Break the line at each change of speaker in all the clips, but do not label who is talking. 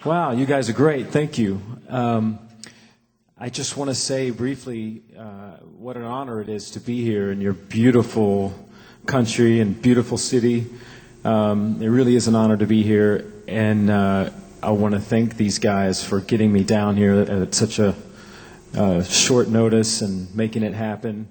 Wow, you guys are great. Thank you. I just want to say briefly what an honor it is to be here in your beautiful country and beautiful city. It really is an honor to be here, and I want to thank these guys for getting me down here at such a short notice and making it happen.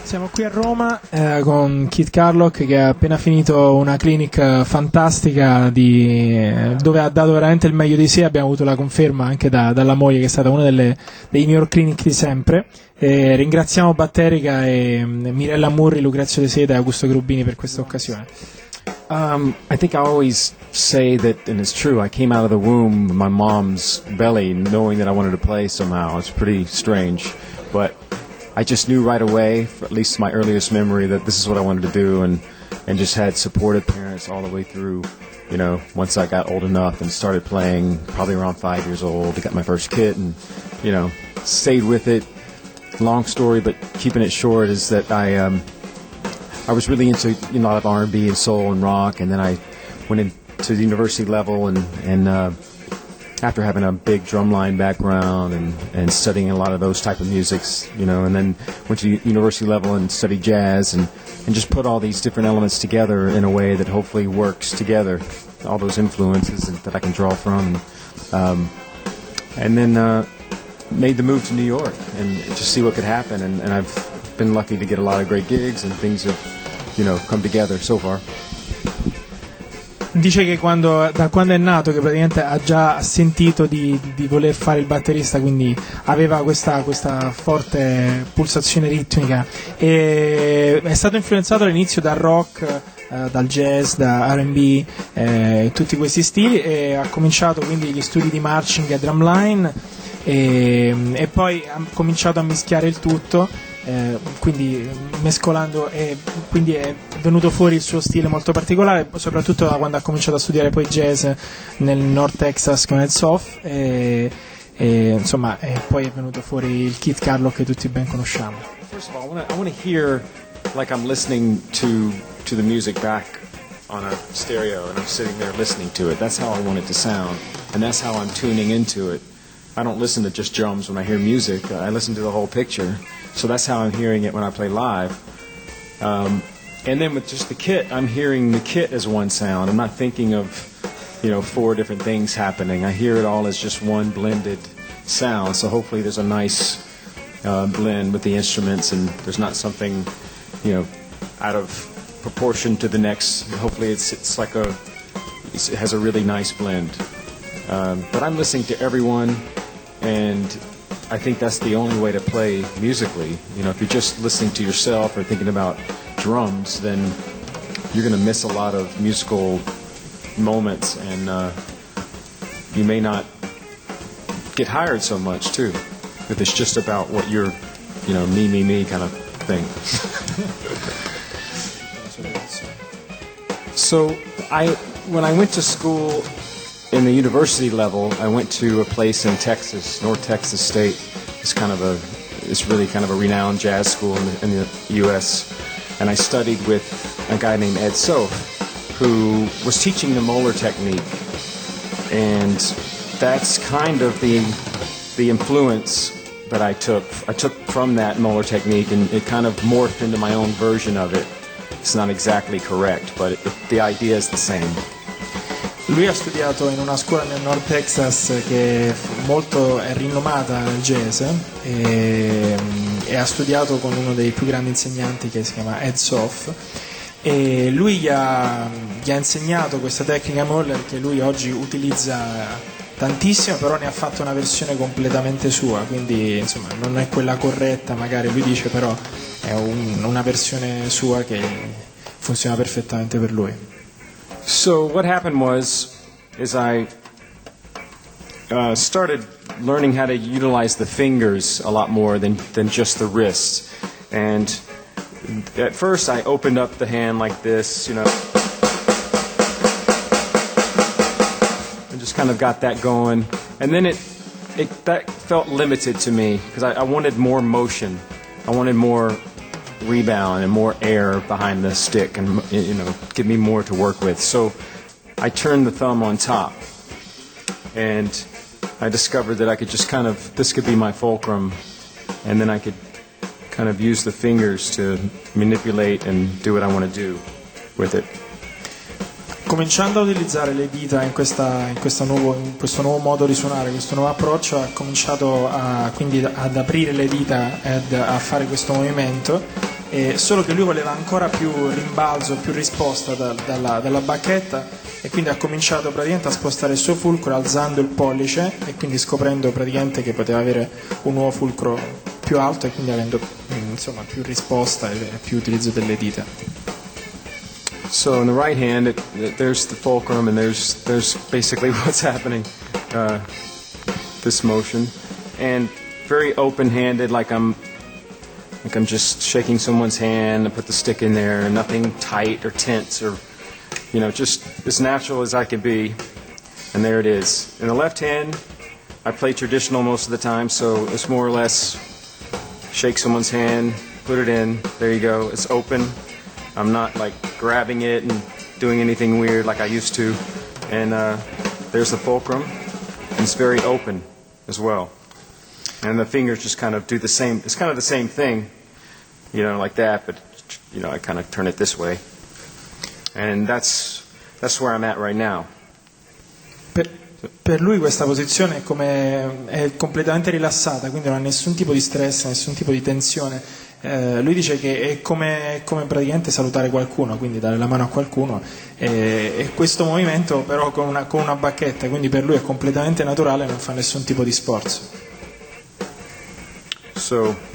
Siamo qui a Roma con Keith Carlock, che ha appena finito una clinic fantastica dove ha dato veramente il meglio di sé. Abbiamo avuto la conferma anche dalla moglie, che è stata una dei miglior clinic di sempre. Ringraziamo Batterica e Mirella Murri, Lucrezio De Seta e Augusto Cherubini per questa occasione.
I think I always say that, and it's true, I came out of the womb, my mom's belly, knowing that I wanted to play somehow. It's pretty strange, but I just knew right away, for at least my earliest memory, that this is what I wanted to do, and just had supportive parents all the way through. You know, once I got old enough and started playing, probably around 5 years old, I got my first kit and, you know, stayed with it. Long story, but keeping it short is that I was really into a lot of R&B and soul and rock, and then I went into the university level and after having a big drumline background and studying a lot of those type of musics, you know, and then went to university level and studied jazz and just put all these different elements together in a way that hopefully works together, all those influences that I can draw from. And then made the move to New York and just see what could happen. And I've been lucky to get a lot of great gigs, and things have, you know, come together so far.
Dice che da quando è nato, che praticamente ha già sentito di voler fare il batterista, quindi aveva questa forte pulsazione ritmica, e è stato influenzato all'inizio dal rock, dal jazz, da R&B, tutti questi stili, e ha cominciato quindi gli studi di marching e drumline, e poi ha cominciato a mischiare il tutto, quindi mescolando, e quindi è venuto fuori il suo stile molto particolare, soprattutto da quando ha cominciato a studiare poi jazz nel North Texas con il Soft, e insomma, poi è venuto fuori il Keith Carlock che tutti ben conosciamo.
First of all, I want to hear like I'm listening to the music back on a stereo, and I'm sitting there listening to it. That's how I want it to sound, and that's how I'm tuning into it. I don't listen to just drums when I hear music. I listen to the whole picture. So that's how I'm hearing it when I play live. And then with just the kit, I'm hearing the kit as one sound. I'm not thinking of, you know, 4 different things happening. I hear it all as just one blended sound. So hopefully there's a nice blend with the instruments, and there's not something, you know, out of proportion to the next. Hopefully it's like it has a really nice blend. But I'm listening to everyone, and I think that's the only way to play musically. You know, if you're just listening to yourself or thinking about drums, then you're going to miss a lot of musical moments, and you may not get hired so much too, if it's just about what you're, you know, me kind of thing. So when I went to school in the university level, I went to a place in Texas, North Texas State. It's really kind of a renowned jazz school in the U.S. And I studied with a guy named Ed Sof, who was teaching the Moeller technique. And that's kind of the influence that I took. I took from that Moeller technique, and it kind of morphed into my own version of it. It's not exactly correct, but the idea is the same.
Lui ha studiato in una scuola nel North Texas che è rinomata nel jazz e ha studiato con uno dei più grandi insegnanti che si chiama Ed Sof, e lui gli ha insegnato questa tecnica Moeller che lui oggi utilizza tantissimo, però ne ha fatto una versione completamente sua, quindi insomma non è quella corretta magari, lui dice, però è una versione sua che funziona perfettamente per lui.
So what happened is I started learning how to utilize the fingers a lot more than just the wrists. And at first I opened up the hand like this, and just kind of got that going. And then that felt limited to me because I wanted more motion. I wanted more rebound and more air behind the stick and give me more to work with. So I turned the thumb on top, and I discovered that I could just this could be my fulcrum, and then I could kind of use the fingers to manipulate and do what I want to do with it.
Cominciando a utilizzare le dita in questo nuovo modo di suonare, questo nuovo approccio, ha cominciato quindi ad aprire le dita ed a fare questo movimento, solo che lui voleva ancora più rimbalzo, più risposta dalla bacchetta, e quindi ha cominciato praticamente a spostare il suo fulcro alzando il pollice, e quindi scoprendo praticamente che poteva avere un nuovo fulcro più alto e quindi avendo più risposta e più utilizzo delle dita.
So in the right hand, there's the fulcrum, and there's basically what's happening, this motion, and very open-handed, like I'm just shaking someone's hand and put the stick in there, and nothing tight or tense, or just as natural as I could be, and there it is. In the left hand, I play traditional most of the time, so it's more or less shake someone's hand, put it in, there you go, it's open. I'm not like grabbing it and doing anything weird like I used to. And there's the fulcrum, and it's very open as well. And the fingers just kind of do the same. It's kind of the same thing, like that, but I kind of turn it this way. And that's where I'm at right now.
Per lui questa posizione è completamente rilassata, quindi non ha nessun tipo di stress, nessun tipo di tensione. Lui dice che è come praticamente salutare qualcuno, quindi dare la mano a qualcuno, e questo movimento però con una bacchetta, quindi per lui è completamente naturale, non fa nessun tipo di sforzo.
So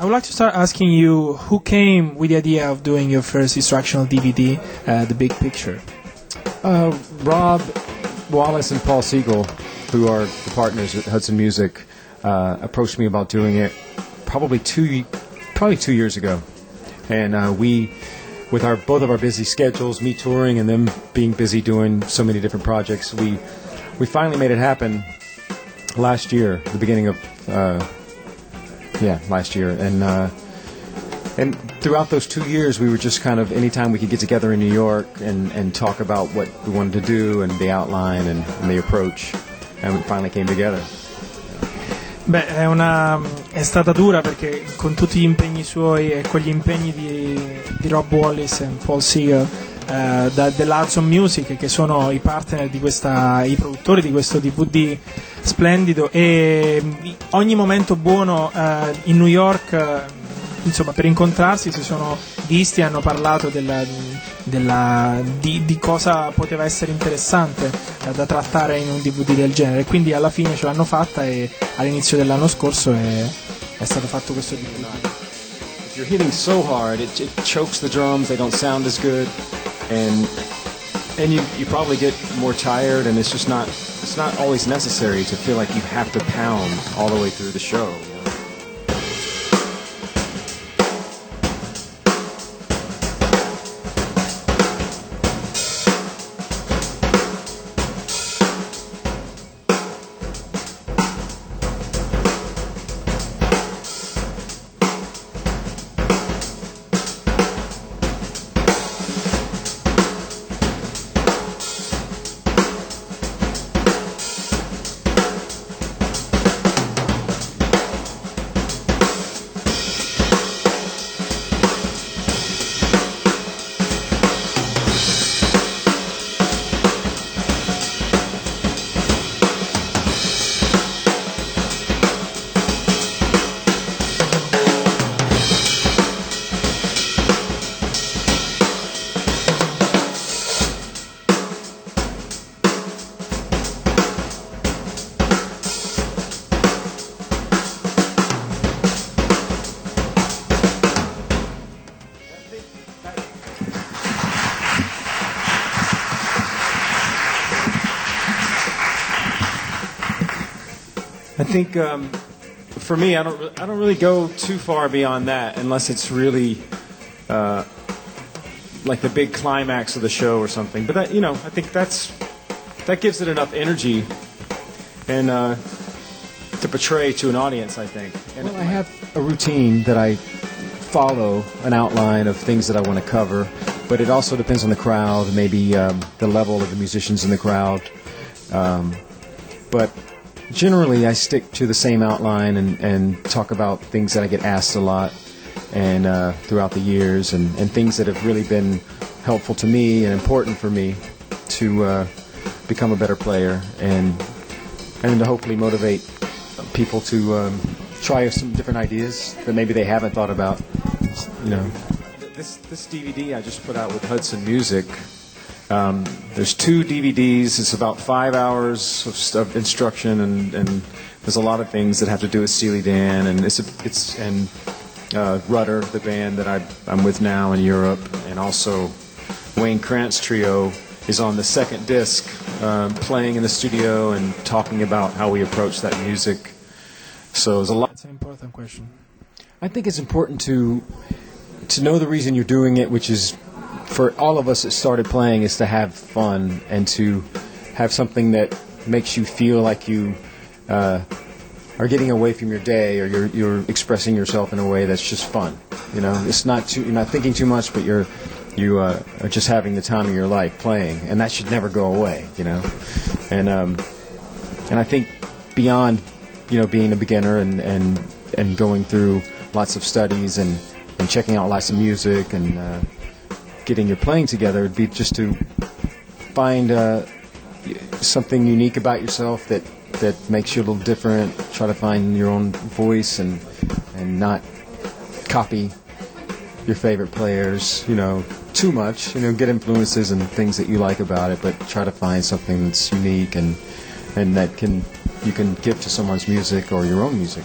would like to start asking you who came with the idea of doing your first instructional DVD, The Big Picture.
Rob Wallace and Paul Siegel, who are the partners at Hudson Music, approached me about doing it probably 2 years ago, and we, with both of our busy schedules, me touring and them being busy doing so many different projects, we finally made it happen last year, the beginning of last year, and throughout those 2 years, we were just kind of, anytime we could get together in New York and talk about what we wanted to do and the outline and the approach, and we finally came together.
Beh, è stata dura perché con tutti gli impegni suoi e con gli impegni di Rob Wallace e Paul Siegel della Hudson Music, che sono i partner di i produttori di questo DVD splendido, e ogni momento buono in New York, insomma, per incontrarsi si sono visti e hanno parlato di cosa poteva essere interessante da trattare in un DVD del genere. Quindi alla fine ce l'hanno fatta e all'inizio dell'anno scorso è stato fatto questo DVD.
If you're hitting so hard, it chokes the drums, they don't sound as good, and you probably get more tired, and it's not always necessary to feel like you have to pound all the way through the show. I think for me, I don't really go too far beyond that unless it's really like the big climax of the show or something. But that, I think that gives it enough energy and to portray to an audience, I think. And I have a routine that I follow, an outline of things that I want to cover, but it also depends on the crowd, maybe the level of the musicians in the crowd. But generally, I stick to the same outline and talk about things that I get asked a lot and throughout the years, and things that have really been helpful to me and important for me to become a better player and to hopefully motivate people to try some different ideas that maybe they haven't thought about. This DVD I just put out with Hudson Music. There's 2 DVDs. It's about 5 hours of instruction, and there's a lot of things that have to do with Steely Dan, and Rudder, the band that I'm with now in Europe, and also Wayne Krantz Trio is on the second disc, playing in the studio and talking about how we approach that music. So there's a lot.
That's an important question.
I think it's important to know the reason you're doing it, which is, for all of us that started playing, is to have fun and to have something that makes you feel like you are getting away from your day, or you're expressing yourself in a way that's just fun. It's not you're not thinking too much, but you are just having the time of your life playing, and that should never go away. And I think beyond being a beginner and going through lots of studies and checking out lots of music and getting your playing together, it'd be just to find something unique about yourself that makes you a little different. Try to find your own voice and not copy your favorite players, too much. Get influences and things that you like about it, but try to find something that's unique and that you can give to someone's music or your own music.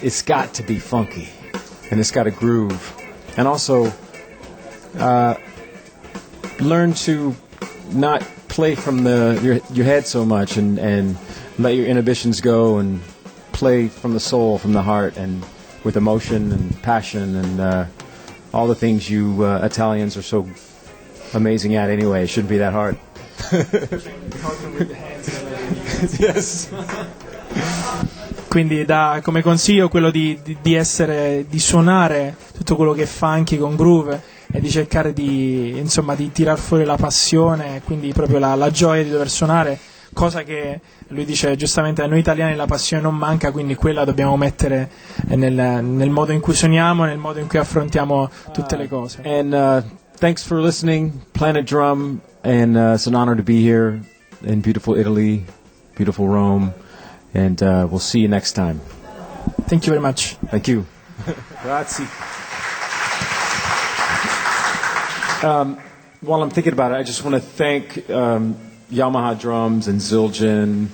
it's got to be funky, and it's got a groove, and also learn to not play from your head so much, and let your inhibitions go, and play from the soul, from the heart, and with emotion and passion, and all the things you Italians are so amazing at anyway. It shouldn't be that hard. Yes.
Quindi dà come consiglio quello di suonare tutto quello che è funky con groove e di cercare di tirar fuori la passione, quindi proprio la gioia di dover suonare, cosa che lui dice giustamente a noi italiani la passione non manca, quindi quella dobbiamo mettere nel modo in cui suoniamo, nel modo in cui affrontiamo tutte le cose.
And thanks for listening, Planet Drum, and it's an honor to be here in beautiful Italy, beautiful Rome, and we'll see you next time.
Thank you very much.
Thank you. Grazie. While I'm thinking about it, I just want to thank Yamaha Drums and Zildjian,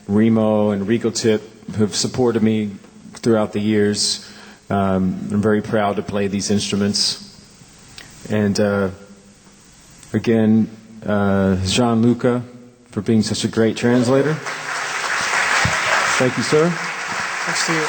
Remo, and Rico Tip, who have supported me throughout the years. I'm very proud to play these instruments. And again, Gianluca, for being such a great translator. Thank you, sir.
Thanks to you.